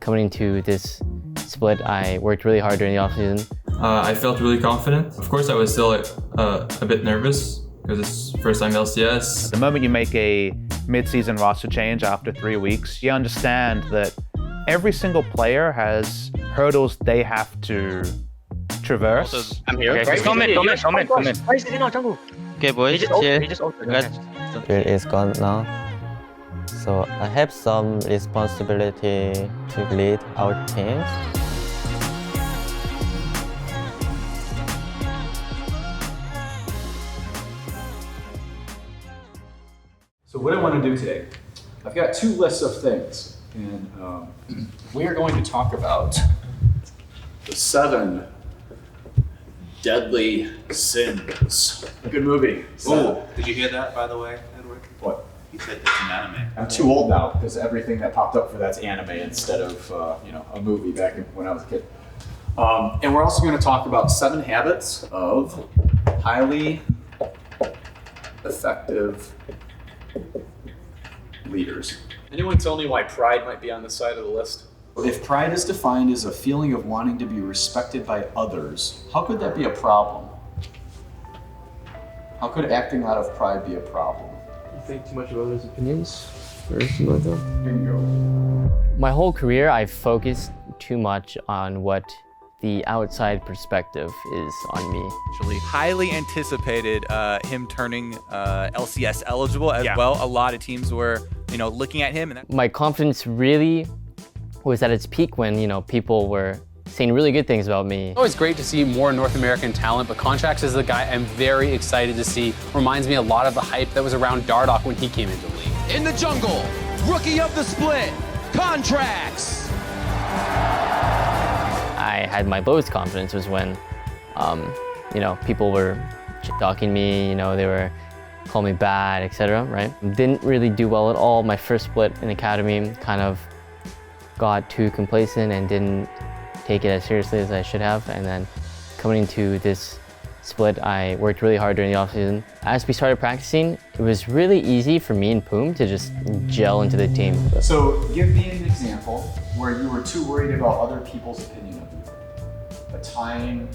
coming into this split, I worked really hard during the offseason. I felt really confident. Of course, I was still a bit nervous because it's first time LCS. The moment you make a mid-season roster change after 3 weeks, you understand that every single player has hurdles they have to traverse. I'm here. Okay, comment. Why is it not jungle? Okay, boys. He just opened. It is gone now. So I have some responsibility to lead our teams. So what I want to do today, I've got two lists of things, and we are going to talk about the 7 deadly sins. Good movie. Oh, did you hear that, by the way, Edward? What? He said it's an anime. I'm too old now because everything that popped up for that's anime instead of a movie back when I was a kid. And we're also going to talk about 7 habits of highly effective leaders. Anyone tell me why pride might be on this side of the list? If pride is defined as a feeling of wanting to be respected by others, how could that be a problem? How could acting out of pride be a problem? You think too much of others' opinions or something like that? Bingo. My whole career, I've focused too much on what the outside perspective is on me. Actually, highly anticipated him turning LCS eligible as well. A lot of teams were, looking at him. And My confidence really was at its peak when, people were saying really good things about me. It's always great to see more North American talent, but Contractz is the guy I'm very excited to see. Reminds me a lot of the hype that was around Dardoch when he came into the league. In the jungle, rookie of the split, Contractz. I had my lowest confidence was when, people were talking me, they were calling me bad, etc., right? Didn't really do well at all. My first split in academy kind of got too complacent and didn't take it as seriously as I should have. And then coming into this split, I worked really hard during the offseason. As we started practicing, it was really easy for me and Poome to just gel into the team. So give me an example where you were too worried about other people's opinion of you. A time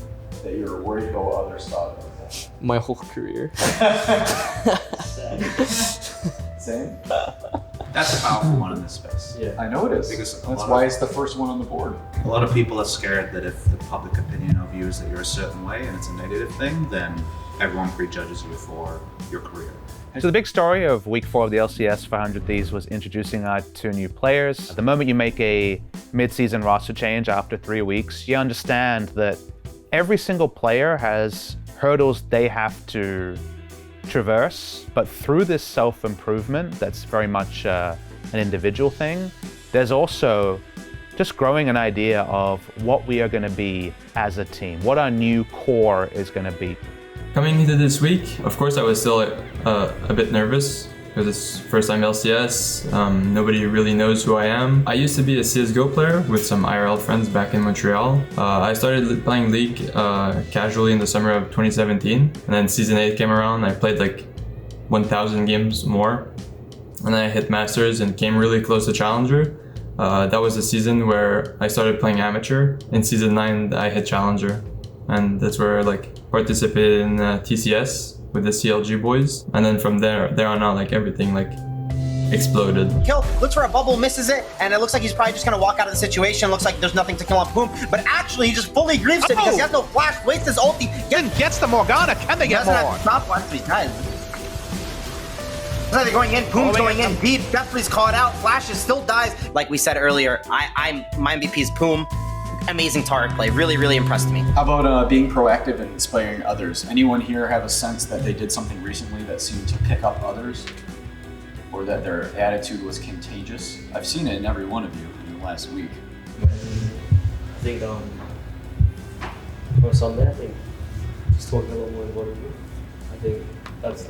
that you were worried about what others thought of you. My whole career. Same? That's a powerful one in this space. Yeah. I know it is. Because that's why it's the first one on the board. A lot of people are scared that if the public opinion of you is that you're a certain way and it's a negative thing, then everyone prejudges you for your career. So the big story of week 4 of the LCS 500 Thieves was introducing our 2 new players. The moment you make a mid-season roster change after 3 weeks, you understand that every single player has hurdles they have to traverse, but through this self-improvement that's very much an individual thing, there's also just growing an idea of what we are going to be as a team, what our new core is going to be. Coming into this week, of course, I was still a bit nervous because it's first time LCS. Nobody really knows who I am. I used to be a CSGO player with some IRL friends back in Montreal. I started playing League casually in the summer of 2017, and then Season 8 came around. I played like 1,000 games more, and then I hit Masters and came really close to Challenger. That was the season where I started playing Amateur. In Season 9, I hit Challenger, and that's where I participated in TCS with the CLG boys, and then from there on out, everything exploded. Kill, looks for a bubble, misses it, and it looks like he's probably just gonna walk out of the situation. Looks like there's nothing to kill on Poome, but actually he just fully griefs it because he has no flash, wastes his ulti. Then gets the Morgana, can they get more? Doesn't have to stop once he's died. Looks like they're going in, Poome's going in deep, Deathly's caught out, flashes, still dies. Like we said earlier, my MVP is Poome. Amazing turret play, really, really impressed me. How about being proactive and inspiring others? Anyone here have a sense that they did something recently that seemed to pick up others? Or that their attitude was contagious? I've seen it in every one of you in the last week. I think for Sunday, I think just talking a lot more about you. I think that's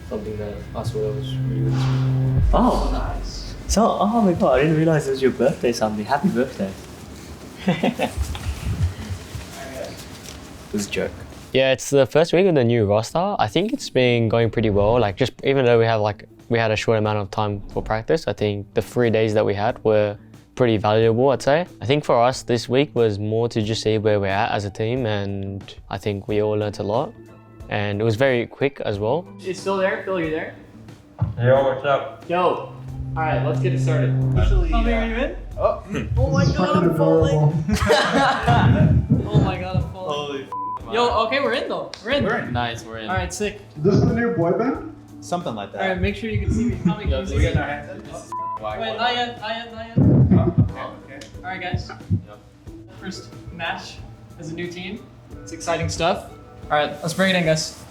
something that us was really Oh, nice. So, oh my god, I didn't realize it was your birthday Sunday. Happy birthday. It was a joke. Yeah, it's the first week of the new roster. I think it's been going pretty well. Just even though we had a short amount of time for practice, I think the 3 days that we had were pretty valuable, I'd say. I think for us this week was more to just see where we're at as a team, and I think we all learnt a lot. And it was very quick as well. It's still there? Phil, you there? Yo, what's up? Yo! Alright, let's get it started. Actually, are you in? Oh. Oh my god, I'm falling! Oh my god, I'm falling. Yo, okay, we're in though. We're in. Nice, we're in. Alright, sick. Is this the new boy band? Something like that. Alright, make sure you can see me coming. We're getting our hands in. Wait, not yet. Okay. Alright, guys. First match as a new team. It's exciting stuff. Alright, let's bring it in, guys.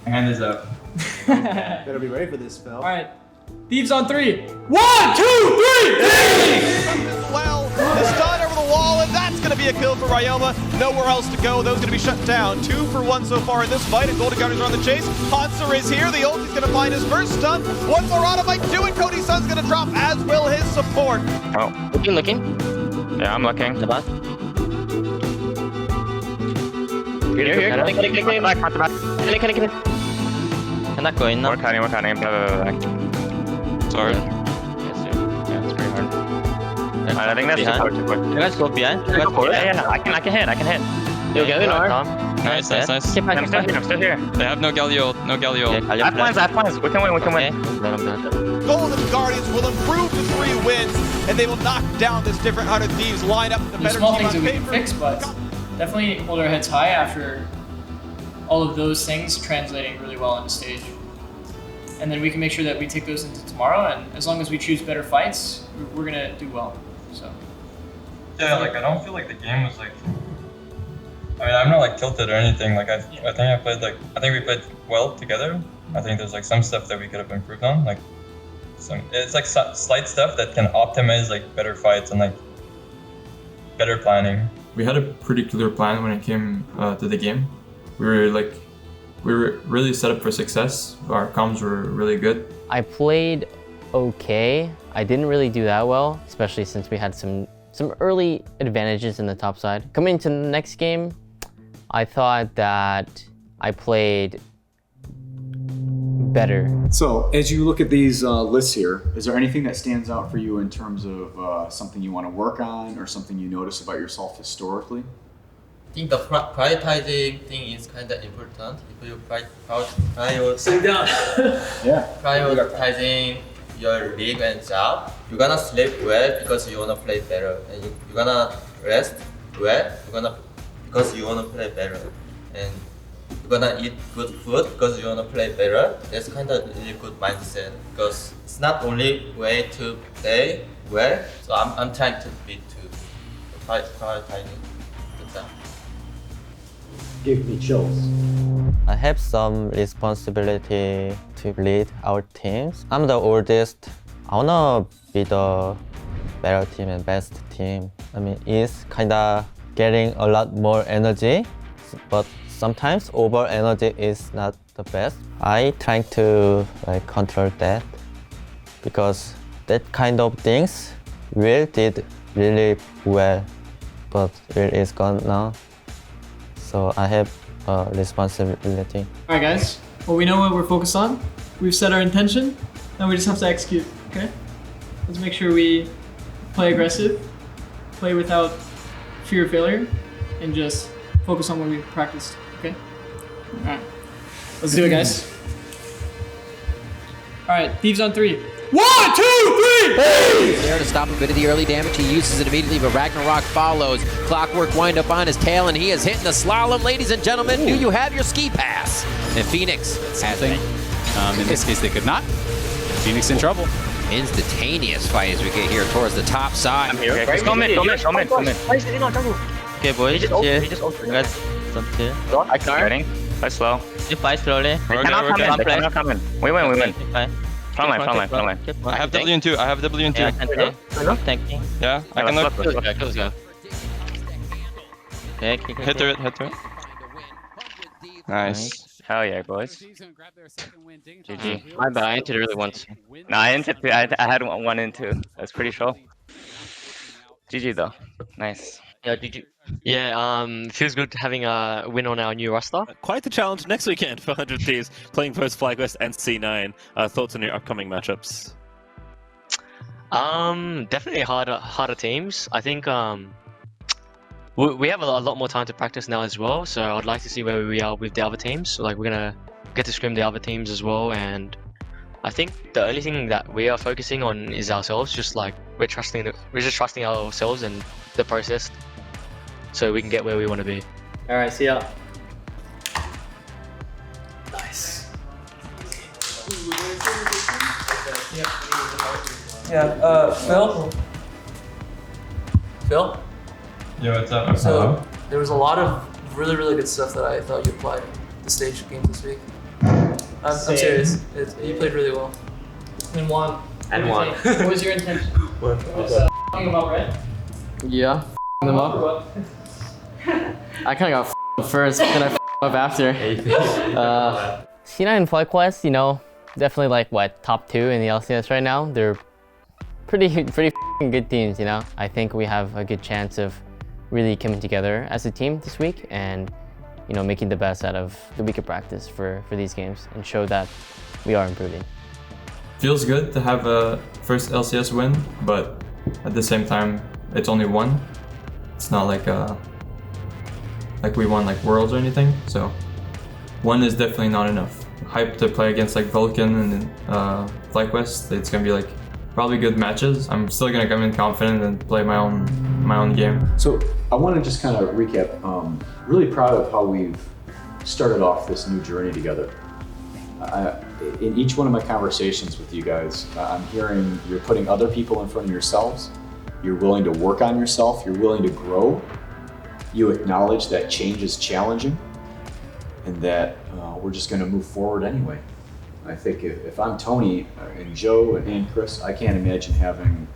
Hand is up. Better be ready for this, Phil. Alright. Thieves on 3. 1, 2, 3! Thieves! Well, the stun over the wall, and that's going to be a kill for Ryoma. Nowhere else to go. Those going to be shut down. 2 for 1 so far in this fight, and Golden Guardians are on the chase. Hanser is here. The ulti's going to find his first stun. One more auto might do it. Cody's Sun's going to drop, as will his support. Oh. Looking. Yeah, I'm looking. The bus. Here. Click. Cannot go in now. We're cutting. Sorry. Yeah, it's pretty hard. I think that's too hard to put. You guys go behind. Yeah, I can hit. You'll get it, or? Nice. I'm still here. They have no Galio. I have plans. We can win. Golden Guardians will improve to 3 wins, and they will knock down this different 100 Thieves lineup. The There's better small team things on that we can paper. fix, but definitely hold our heads high after all of those things translating really well on the stage. And then we can make sure that we take those into tomorrow, and as long as we choose better fights, we're gonna do well. So. Yeah, like I don't feel like the game was like. I mean, I'm not like tilted or anything. Like I think we played well together. I think there's like some stuff that we could have improved on. Like it's like slight stuff that can optimize like better fights and like better planning. We had a pretty clear plan when it came to the game. We were really set up for success. Our comms were really good. I played okay. I didn't really do that well, especially since we had some early advantages in the top side. Coming into the next game, I thought that I played better. So, as you look at these lists here, is there anything that stands out for you in terms of something you want to work on or something you notice about yourself historically? I think the prioritizing thing is kind of important. If you prioritizing your league and job, you're gonna sleep well because you wanna play better, and you're gonna rest well because you wanna play better, and you're gonna eat good food because you wanna play better. That's kind of really good mindset because it's not only way to play well. So I'm trying to be to prioritizing the job. Give me chills. I have some responsibility to lead our teams. I'm the oldest. I wanna be the better team and best team. I mean, it's kinda getting a lot more energy, but sometimes over energy is not the best. I trying to control that because that kind of things Will did really well, but Will is gone now. So I have a responsibility. Alright guys, well we know what we're focused on. We've set our intention, now we just have to execute, okay? Let's make sure we play aggressive, play without fear of failure, and just focus on what we've practiced, okay? Alright, let's do it guys. Alright, Thieves on 3. 1, 2, 3! Hey! There to stop a bit of the early damage. He uses it immediately, but Ragnarok follows. Clockwork wind up on his tail, and he is hitting the slalom. Ladies and gentlemen, do you have your ski pass? And Phoenix has it. In this case, they could not. Phoenix in trouble. Instantaneous fight as we get here towards the top side. I'm here. Okay, come in. Okay, boys, chill. You guys, some chill. I can't. Play slow. You fight slowly. They cannot come in. We win. Front line. I have W2. Yeah, I can take. I'm tanking. Yeah, I can look. Let's go. Okay, Hit through it. Nice. Hell yeah, boys. GG. My bad, I entered early once. No, I entered 2. I had 1 and 2. That's pretty sure. GG though. Nice. Yeah, GG. Yeah, feels good having a win on our new roster. Quite the challenge next weekend for 100 Thieves, playing both FlyQuest and C9. Thoughts on your upcoming matchups? Definitely harder teams. I think we have a lot more time to practice now as well. So I'd like to see where we are with the other teams. So like we're gonna get to scrim the other teams as well. And I think the only thing that we are focusing on is ourselves. Just like we're just trusting ourselves and the process, so we can get where we want to be. All right, see ya. Nice. Yeah, Phil? Phil? Yo, what's up? So, there was a lot of really, really good stuff that I thought you applied the stage games this week. I'm serious. You played really well. And won. And won. What was your intention? Talking about red? Yeah, them up. I kind of got first, then I up after. C9 and FlyQuest, you know, definitely like what, top 2 in the LCS right now. They're pretty good teams, you know. I think we have a good chance of really coming together as a team this week and, you know, making the best out of the week of practice for these games and show that we are improving. Feels good to have a first LCS win, but at the same time, it's only one. It's not like we won like Worlds or anything, so one is definitely not enough. Hyped to play against like Vulcan and FlyQuest. It's gonna be like probably good matches. I'm still gonna come in confident and play my own game. So I want to just kind of recap. Really proud of how we've started off this new journey together. In each one of my conversations with you guys, I'm hearing you're putting other people in front of yourselves. You're willing to work on yourself. You're willing to grow. You acknowledge that change is challenging and that we're just going to move forward anyway. I think if I'm Tony and Joe and Chris, I can't imagine having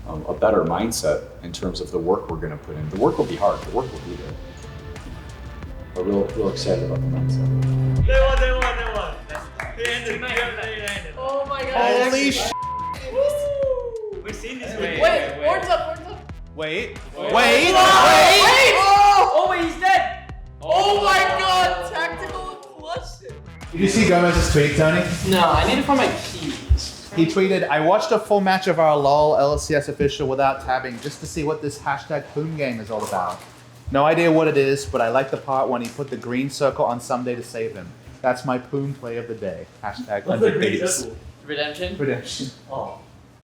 a better mindset in terms of the work we're going to put in. The work will be hard. The work will be there. But real excited about the mindset. They won. They ended. Oh my god. Holy shit. We've seen this way. Wait, horns up. Wait. Oh, wait, he's dead. Oh my god, tactical clutch. Did you see Gomez's tweet, Tony? No, I need to find my keys. He tweeted, I watched a full match of our LOL LCS official without tabbing just to see what this hashtag Poome game is all about. No idea what it is, but I like the part when he put the green circle on Someday to save him. That's my Poome play of the day. Hashtag What's the green circle? Redemption? Redemption. Oh.